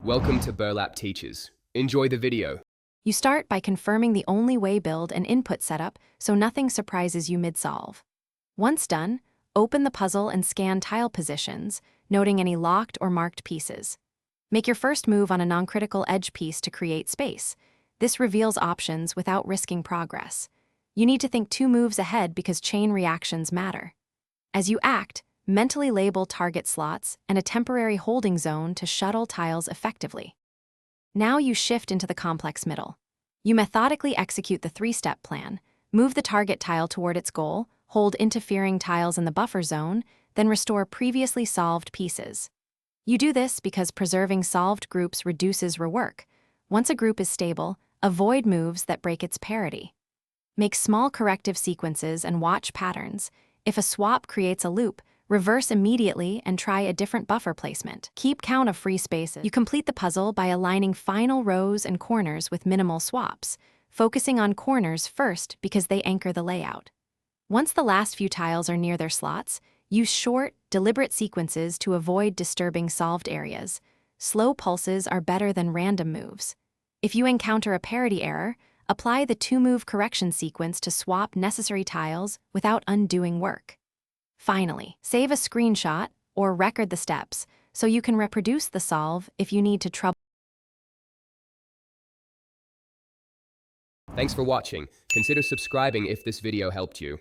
Welcome to Burlap Teachers. Enjoy the video. You start by confirming the only way build and input setup so nothing surprises you mid-solve. Once done, open the puzzle and scan tile positions, noting any locked or marked pieces. Make your first move on a non-critical edge piece to create space. This reveals options without risking progress. You need to think 2 moves ahead because chain reactions matter. As you act, mentally label target slots and a temporary holding zone to shuttle tiles effectively. Now you shift into the complex middle. You methodically execute the 3-step plan, move the target tile toward its goal, hold interfering tiles in the buffer zone, then restore previously solved pieces. You do this because preserving solved groups reduces rework. Once a group is stable, avoid moves that break its parity. Make small corrective sequences and watch patterns. If a swap creates a loop, reverse immediately and try a different buffer placement. Keep count of free spaces. You complete the puzzle by aligning final rows and corners with minimal swaps, focusing on corners first because they anchor the layout. Once the last few tiles are near their slots, use short, deliberate sequences to avoid disturbing solved areas. Slow pulses are better than random moves. If you encounter a parity error, apply the 2-move correction sequence to swap necessary tiles without undoing work. Finally, save a screenshot or record the steps so you can reproduce the solve if you need to trouble. Thanks for watching. Consider subscribing if this video helped you.